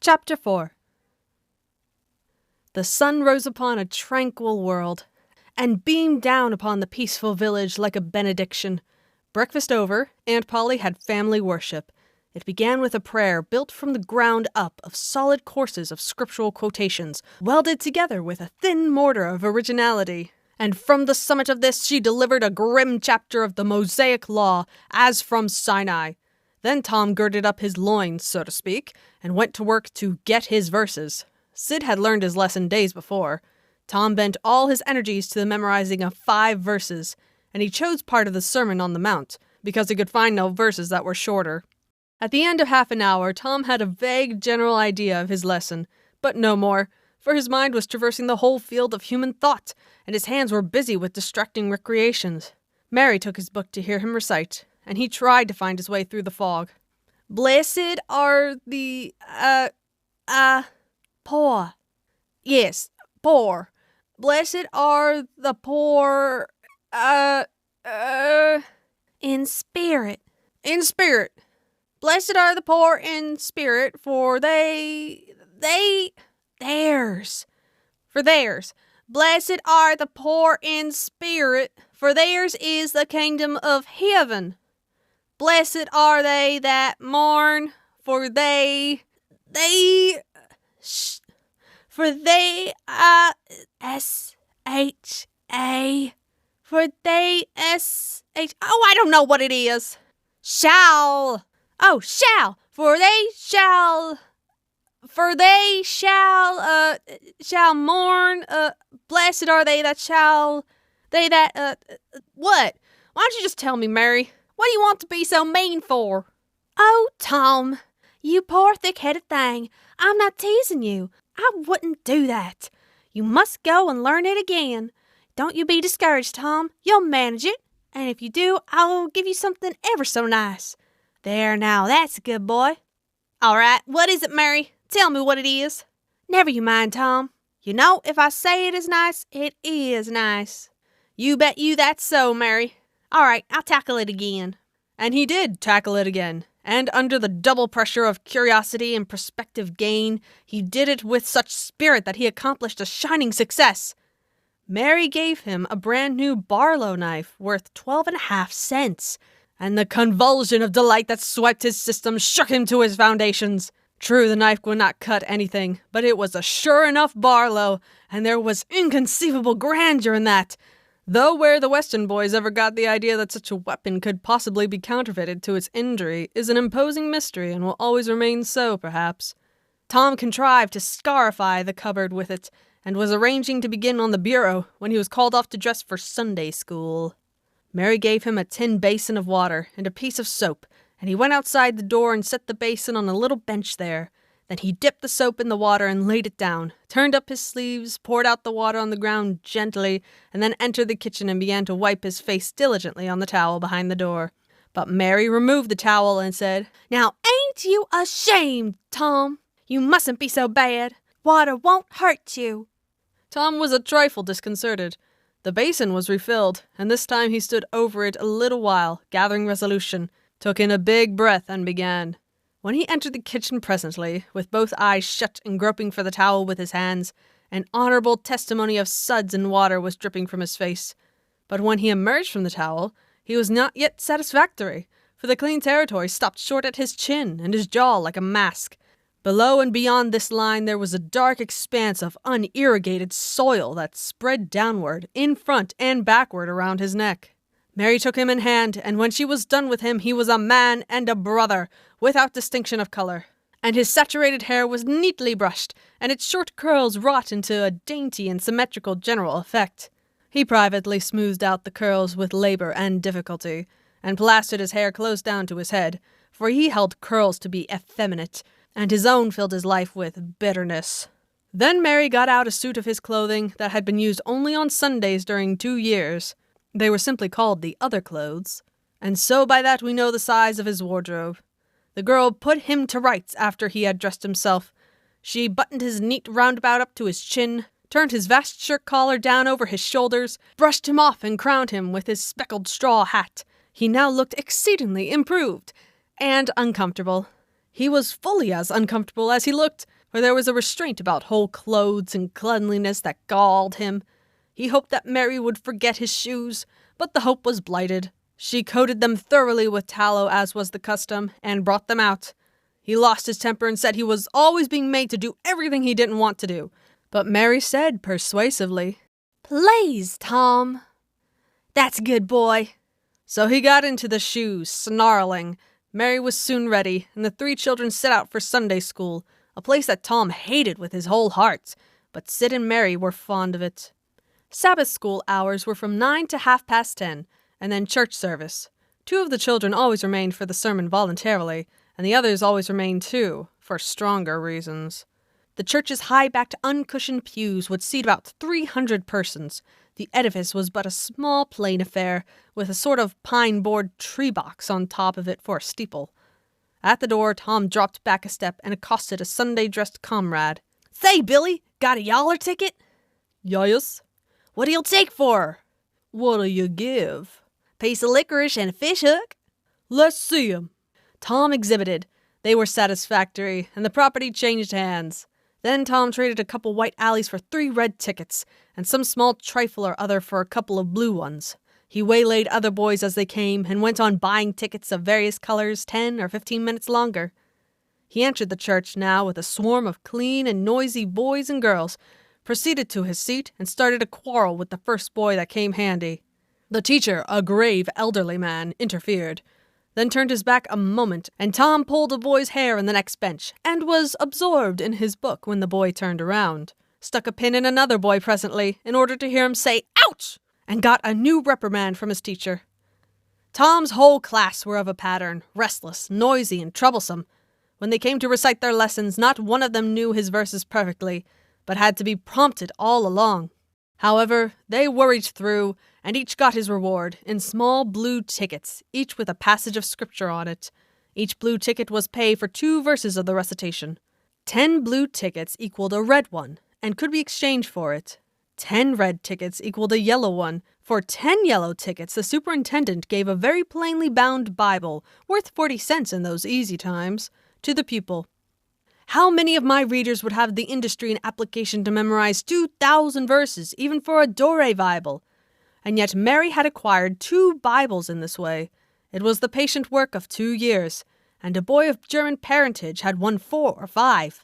Chapter 4. The sun rose upon a tranquil world, and beamed down upon the peaceful village like a benediction. Breakfast over, Aunt Polly had family worship. It began with a prayer built from the ground up of solid courses of scriptural quotations, welded together with a thin mortar of originality. And from the summit of this she delivered a grim chapter of the Mosaic Law, as from Sinai. Then Tom girded up his loins, so to speak, and went to work to get his verses. Sid had learned his lesson days before. Tom bent all his energies to the memorizing of 5 verses, and he chose part of the Sermon on the Mount, because he could find no verses that were shorter. At the end of half an hour, Tom had a vague general idea of his lesson, but no more, for his mind was traversing the whole field of human thought, and his hands were busy with distracting recreations. Mary took his book to hear him recite, and he tried to find his way through the fog. Blessed are the, poor. Yes, poor. Blessed are the poor, in spirit. In spirit. Blessed are the poor in spirit, for theirs. Blessed are the poor in spirit, for theirs is the kingdom of heaven. Blessed are they that mourn, for they I don't know what it is. Shall mourn, blessed are they that what? Why don't you just tell me, Mary? What do you want to be so mean for? Oh, Tom, you poor thick-headed thing. I'm not teasing you. I wouldn't do that. You must go and learn it again. Don't you be discouraged, Tom. You'll manage it. And if you do, I'll give you something ever so nice. There now, that's a good boy. All right, what is it, Mary? Tell me what it is. Never you mind, Tom. You know, if I say it is nice, it is nice. You bet you that's so, Mary. All right, I'll tackle it again. And he did tackle it again. And under the double pressure of curiosity and prospective gain, he did it with such spirit that he accomplished a shining success. Mary gave him a brand new Barlow knife worth 12.5 cents, and the convulsion of delight that swept his system shook him to his foundations. True, the knife would not cut anything, but it was a sure enough Barlow, and there was inconceivable grandeur in that. Though where the Weston boys ever got the idea that such a weapon could possibly be counterfeited to its injury is an imposing mystery and will always remain so, perhaps. Tom contrived to scarify the cupboard with it, and was arranging to begin on the bureau when he was called off to dress for Sunday school. Mary gave him a tin basin of water and a piece of soap, and he went outside the door and set the basin on a little bench there. Then he dipped the soap in the water and laid it down, turned up his sleeves, poured out the water on the ground gently, and then entered the kitchen and began to wipe his face diligently on the towel behind the door. But Mary removed the towel and said, "Now ain't you ashamed, Tom? You mustn't be so bad. Water won't hurt you." Tom was a trifle disconcerted. The basin was refilled, and this time he stood over it a little while, gathering resolution, took in a big breath, and began. When he entered the kitchen presently, with both eyes shut and groping for the towel with his hands, an honorable testimony of suds and water was dripping from his face. But when he emerged from the towel, he was not yet satisfactory, for the clean territory stopped short at his chin and his jaw like a mask. Below and beyond this line there was a dark expanse of unirrigated soil that spread downward, in front and backward around his neck. Mary took him in hand, and when she was done with him, he was a man and a brother, without distinction of color. And his saturated hair was neatly brushed, and its short curls wrought into a dainty and symmetrical general effect. He privately smoothed out the curls with labor and difficulty, and plastered his hair close down to his head, for he held curls to be effeminate, and his own filled his life with bitterness. Then Mary got out a suit of his clothing that had been used only on Sundays during 2 years. They were simply called the other clothes, and so by that we know the size of his wardrobe. The girl put him to rights after he had dressed himself. She buttoned his neat roundabout up to his chin, turned his vast shirt collar down over his shoulders, brushed him off and crowned him with his speckled straw hat. He now looked exceedingly improved and uncomfortable. He was fully as uncomfortable as he looked, for there was a restraint about whole clothes and cleanliness that galled him. He hoped that Mary would forget his shoes, but the hope was blighted. She coated them thoroughly with tallow, as was the custom, and brought them out. He lost his temper and said he was always being made to do everything he didn't want to do. But Mary said persuasively, "Please, Tom. That's a good boy." So he got into the shoes, snarling. Mary was soon ready, and the three children set out for Sunday school, a place that Tom hated with his whole heart, but Sid and Mary were fond of it. Sabbath school hours were from 9 to 10:30, and then church service. 2 of the children always remained for the sermon voluntarily, and the others always remained too, for stronger reasons. The church's high-backed, uncushioned pews would seat about 300 persons. The edifice was but a small, plain affair, with a sort of pine-board tree box on top of it for a steeple. At the door, Tom dropped back a step and accosted a Sunday-dressed comrade. "Say, Billy, got a yaller ticket?" "Yes." "What'll you take for her?" "What'll you give?" "Piece of licorice and a fish hook." "Let's see 'em." Tom exhibited. They were satisfactory, and the property changed hands. Then Tom traded a couple white alleys for 3 red tickets, and some small trifle or other for a couple of blue ones. He waylaid other boys as they came, and went on buying tickets of various colors 10 or 15 minutes longer. He entered the church now with a swarm of clean and noisy boys and girls, proceeded to his seat, and started a quarrel with the first boy that came handy. The teacher, a grave elderly man, interfered, then turned his back a moment, and Tom pulled a boy's hair in the next bench, and was absorbed in his book when the boy turned around, stuck a pin in another boy presently, in order to hear him say, "Ouch!" and got a new reprimand from his teacher. Tom's whole class were of a pattern, restless, noisy, and troublesome. When they came to recite their lessons, not one of them knew his verses perfectly, but had to be prompted all along. However, they worried through, and each got his reward, in small blue tickets, each with a passage of scripture on it. Each blue ticket was pay for 2 verses of the recitation. 10 blue tickets equaled a red one, and could be exchanged for it. 10 red tickets equaled a yellow one. For 10 yellow tickets, the superintendent gave a very plainly bound Bible, worth 40 cents in those easy times, to the pupil. How many of my readers would have the industry and application to memorize 2,000 verses, even for a Dore Bible? And yet Mary had acquired 2 Bibles in this way. It was the patient work of 2 years, and a boy of German parentage had won 4 or 5.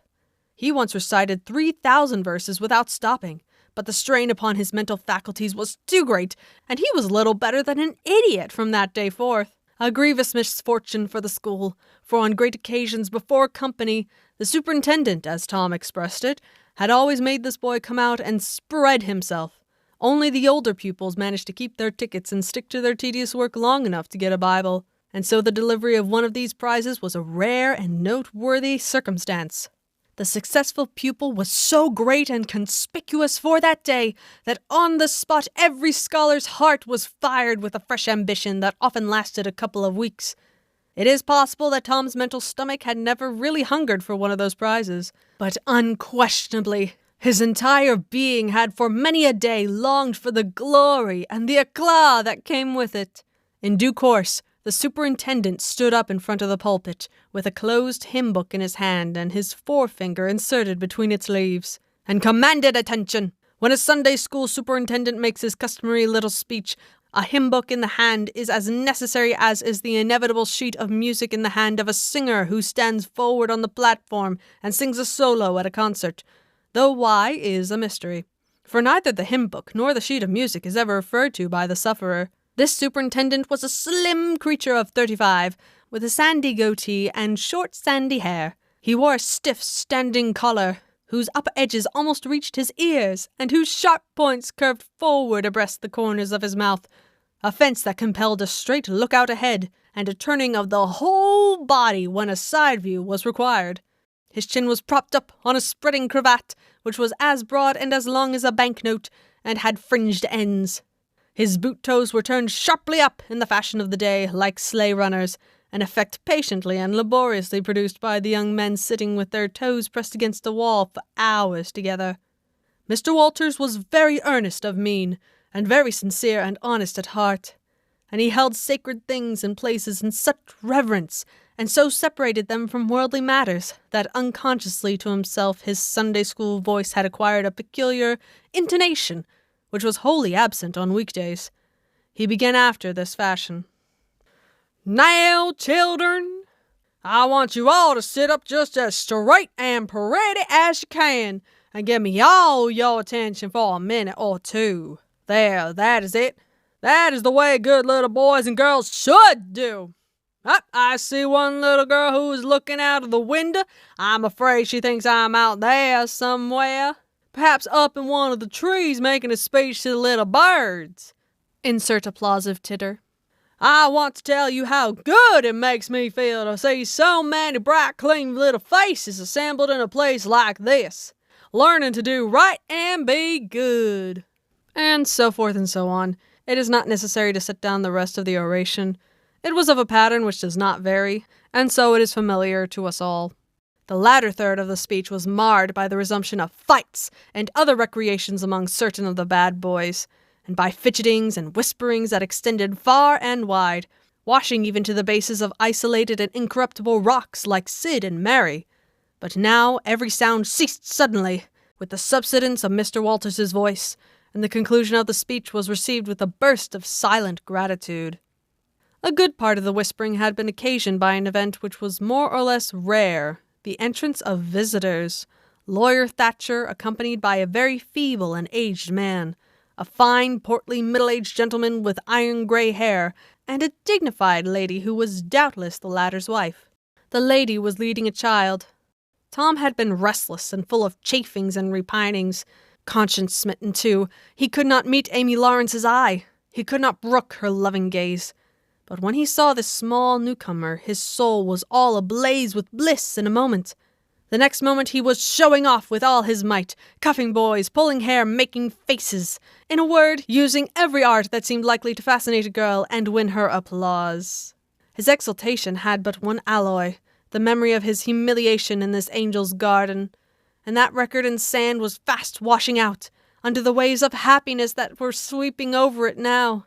He once recited 3,000 verses without stopping, but the strain upon his mental faculties was too great, and he was little better than an idiot from that day forth. A grievous misfortune for the school, for on great occasions before company, the superintendent, as Tom expressed it, had always made this boy come out and spread himself. Only the older pupils managed to keep their tickets and stick to their tedious work long enough to get a Bible, and so the delivery of one of these prizes was a rare and noteworthy circumstance. The successful pupil was so great and conspicuous for that day that on the spot every scholar's heart was fired with a fresh ambition that often lasted a couple of weeks. It is possible that Tom's mental stomach had never really hungered for one of those prizes, but unquestionably his entire being had for many a day longed for the glory and the éclat that came with it. In due course, the superintendent stood up in front of the pulpit, with a closed hymn book in his hand and his forefinger inserted between its leaves, and commanded attention. When a Sunday school superintendent makes his customary little speech, a hymn book in the hand is as necessary as is the inevitable sheet of music in the hand of a singer who stands forward on the platform and sings a solo at a concert, though why is a mystery, for neither the hymn book nor the sheet of music is ever referred to by the sufferer. This superintendent was a slim creature of 35, with a sandy goatee and short sandy hair. He wore a stiff standing collar, whose upper edges almost reached his ears, and whose sharp points curved forward abreast the corners of his mouth, a fence that compelled a straight look out ahead, and a turning of the whole body when a side view was required. His chin was propped up on a spreading cravat, which was as broad and as long as a banknote, and had fringed ends. His boot-toes were turned sharply up in the fashion of the day, like sleigh runners, an effect patiently and laboriously produced by the young men sitting with their toes pressed against the wall for hours together. Mr. Walters was very earnest of mien, and very sincere and honest at heart, and he held sacred things and places in such reverence, and so separated them from worldly matters that unconsciously to himself his Sunday school voice had acquired a peculiar intonation which was wholly absent on weekdays. He began after this fashion. "Now, children, I want you all to sit up just as straight and pretty as you can and give me all your attention for a minute or two. There, that is it. That is the way good little boys and girls should do. I see one little girl who is looking out of the window. I'm afraid she thinks I'm out there somewhere. Perhaps up in one of the trees making a speech to the little birds." Insert applausive titter. "I want to tell you how good it makes me feel to see so many bright, clean little faces assembled in a place like this, learning to do right and be good." And so forth and so on. It is not necessary to set down the rest of the oration. It was of a pattern which does not vary, and so it is familiar to us all. The latter third of the speech was marred by the resumption of fights and other recreations among certain of the bad boys, and by fidgetings and whisperings that extended far and wide, washing even to the bases of isolated and incorruptible rocks like Sid and Mary. But now every sound ceased suddenly, with the subsidence of Mr. Walters's voice, and the conclusion of the speech was received with a burst of silent gratitude. A good part of the whispering had been occasioned by an event which was more or less rare, the entrance of visitors. Lawyer Thatcher, accompanied by a very feeble and aged man, a fine, portly, middle-aged gentleman with iron-grey hair, and a dignified lady who was doubtless the latter's wife. The lady was leading a child. Tom had been restless and full of chafings and repinings. Conscience-smitten, too, he could not meet Amy Lawrence's eye. He could not brook her loving gaze. But when he saw this small newcomer, his soul was all ablaze with bliss in a moment. The next moment he was showing off with all his might, cuffing boys, pulling hair, making faces. In a word, using every art that seemed likely to fascinate a girl and win her applause. His exultation had but one alloy, the memory of his humiliation in this angel's garden, and that record in sand was fast washing out, under the waves of happiness that were sweeping over it now.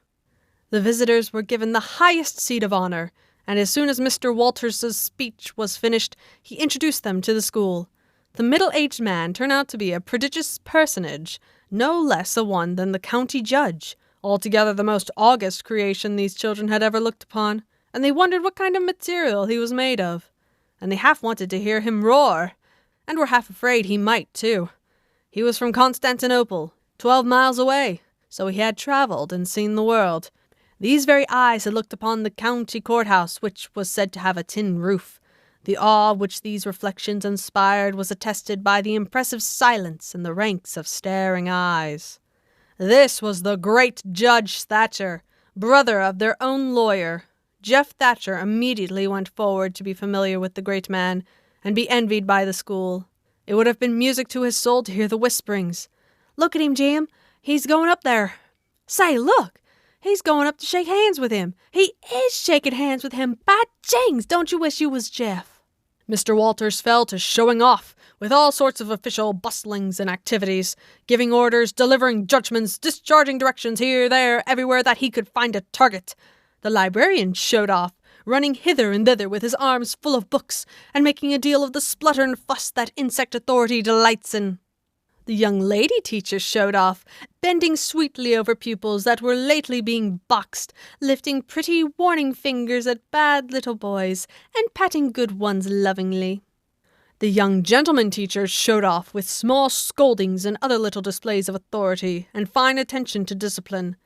The visitors were given the highest seat of honor, and as soon as Mr. Walters's speech was finished, he introduced them to the school. The middle-aged man turned out to be a prodigious personage, no less a one than the county judge, altogether the most august creation these children had ever looked upon, and they wondered what kind of material he was made of, and they half wanted to hear him roar, and were half afraid he might, too. He was from Constantinople, 12 miles away, so he had travelled and seen the world. These very eyes had looked upon the county courthouse, which was said to have a tin roof. The awe which these reflections inspired was attested by the impressive silence in the ranks of staring eyes. This was the great Judge Thatcher, brother of their own lawyer. Jeff Thatcher immediately went forward to be familiar with the great man, and be envied by the school. It would have been music to his soul to hear the whisperings. "Look at him, Jim. He's going up there. Say, look! He's going up to shake hands with him. He is shaking hands with him. By jings, don't you wish you was Jeff?" Mr. Walters fell to showing off, with all sorts of official bustlings and activities, giving orders, delivering judgments, discharging directions here, there, everywhere that he could find a target. The librarian showed off, running hither and thither with his arms full of books, and making a deal of the splutter and fuss that insect authority delights in. The young lady teacher showed off, bending sweetly over pupils that were lately being boxed, lifting pretty warning fingers at bad little boys, and patting good ones lovingly. The young gentleman teachers showed off with small scoldings and other little displays of authority and fine attention to discipline.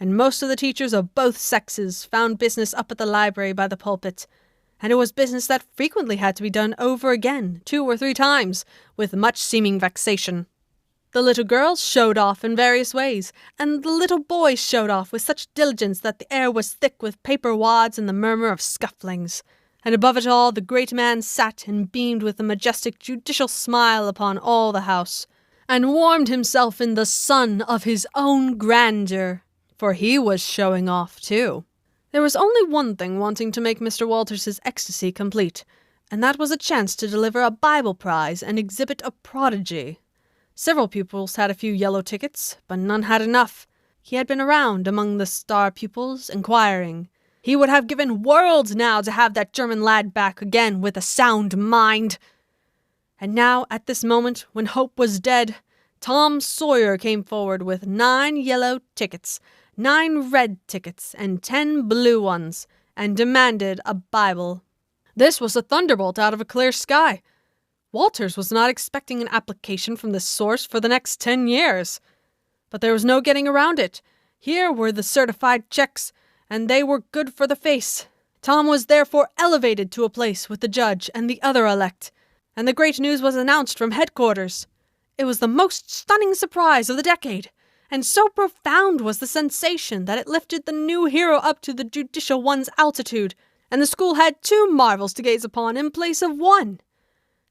And most of the teachers of both sexes found business up at the library by the pulpit, and it was business that frequently had to be done over again, 2 or 3 times, with much seeming vexation. The little girls showed off in various ways, and the little boys showed off with such diligence that the air was thick with paper wads and the murmur of scufflings. And above it all, the great man sat and beamed with a majestic judicial smile upon all the house, and warmed himself in the sun of his own grandeur, for he was showing off too. There was only one thing wanting to make Mr. Walters's ecstasy complete, and that was a chance to deliver a Bible prize and exhibit a prodigy. Several pupils had a few yellow tickets, but none had enough. He had been around among the star pupils, inquiring. He would have given worlds now to have that German lad back again with a sound mind. And now, at this moment, when hope was dead, Tom Sawyer came forward with 9 yellow tickets, 9 red tickets, and 10 blue ones, and demanded a Bible. This was a thunderbolt out of a clear sky. Walters was not expecting an application from this source for the next 10 years. But there was no getting around it. Here were the certified checks, and they were good for the face. Tom was therefore elevated to a place with the judge and the other elect, and the great news was announced from headquarters. It was the most stunning surprise of the decade, and so profound was the sensation that it lifted the new hero up to the judicial one's altitude, and the school had 2 marvels to gaze upon in place of 1.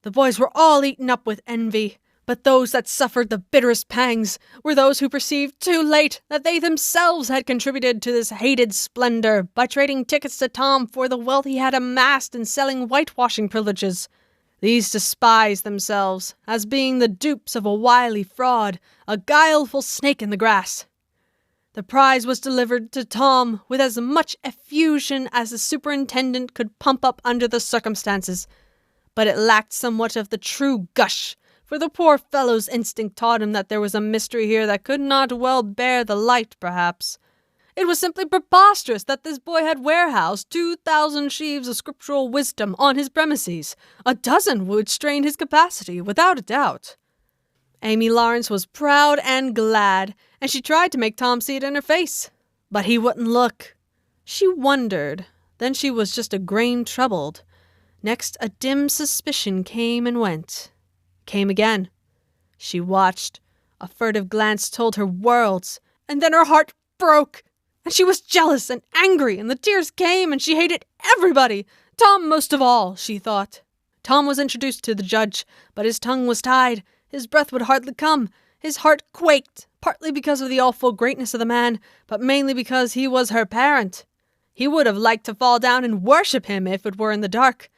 The boys were all eaten up with envy, but those that suffered the bitterest pangs were those who perceived too late that they themselves had contributed to this hated splendor by trading tickets to Tom for the wealth he had amassed in selling whitewashing privileges. These despised themselves as being the dupes of a wily fraud, a guileful snake in the grass. The prize was delivered to Tom with as much effusion as the superintendent could pump up under the circumstances, but it lacked somewhat of the true gush, for the poor fellow's instinct taught him that there was a mystery here that could not well bear the light, perhaps. It was simply preposterous that this boy had warehoused 2,000 sheaves of scriptural wisdom on his premises. A dozen would strain his capacity, without a doubt. Amy Lawrence was proud and glad, and she tried to make Tom see it in her face. But he wouldn't look. She wondered. Then she was just a grain troubled. Next, a dim suspicion came and went. Came again. She watched. A furtive glance told her worlds, and then her heart broke, and she was jealous and angry, and the tears came, and she hated everybody, Tom most of all, she thought. Tom was introduced to the judge, but his tongue was tied, his breath would hardly come, his heart quaked, partly because of the awful greatness of the man, but mainly because he was her parent. He would have liked to fall down and worship him if it were in the dark.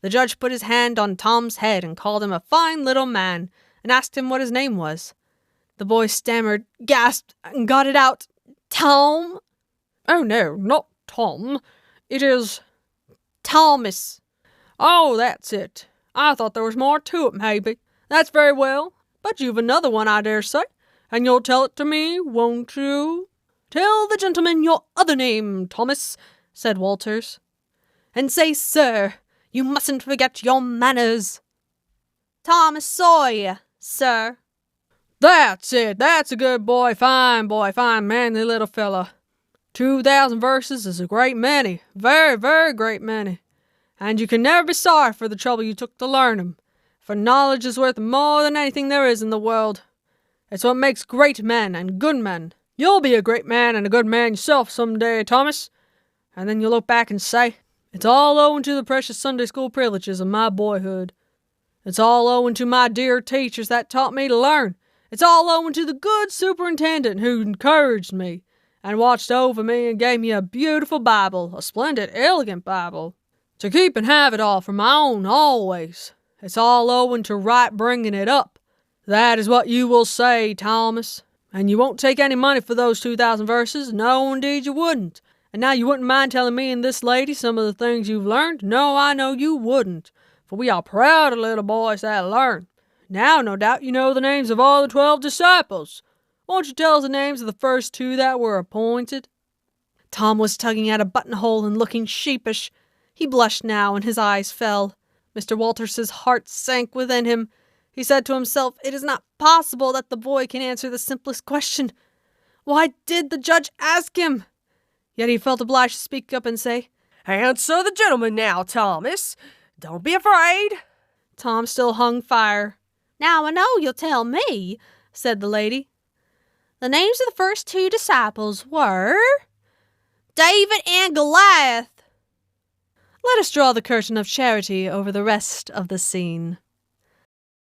The judge put his hand on Tom's head and called him a fine little man, and asked him what his name was. The boy stammered, gasped, and got it out. Tom? Oh, no, not Tom. It is Thomas. Oh, that's it. I thought there was more to it, maybe. That's very well, but you've another one, I dare say, and you'll tell it to me, won't you? Tell the gentleman your other name, Thomas, said Walters. And say, sir. You mustn't forget your manners. Tom Sawyer, sir. That's it. That's a good boy, fine, manly little fella. 2,000 verses is a great many. Very, very great many. And you can never be sorry for the trouble you took to learn 'em, for knowledge is worth more than anything there is in the world. It's what makes great men and good men. You'll be a great man and a good man yourself some day, Thomas. And then you'll look back and say, it's all owing to the precious Sunday school privileges of my boyhood. It's all owing to my dear teachers that taught me to learn. It's all owing to the good superintendent who encouraged me and watched over me and gave me a beautiful Bible, a splendid, elegant Bible, to keep and have it all for my own always. It's all owing to right bringing it up. That is what you will say, Thomas. And you won't take any money for those 2,000 verses. No, indeed you wouldn't. And now you wouldn't mind telling me and this lady some of the things you've learned? No, I know you wouldn't, for we are proud of little boys that learn. Now, no doubt you know the names of all the 12 disciples. Won't you tell us the names of the first 2 that were appointed? Tom was tugging at a buttonhole and looking sheepish. He blushed now, and his eyes fell. Mr. Walters's heart sank within him. He said to himself, it is not possible that the boy can answer the simplest question. Why did the judge ask him? Yet he felt obliged to speak up and say, answer the gentleman now, Thomas. Don't be afraid. Tom still hung fire. Now I know you'll tell me, said the lady. The names of the first 2 disciples were David and Goliath. Let us draw the curtain of charity over the rest of the scene.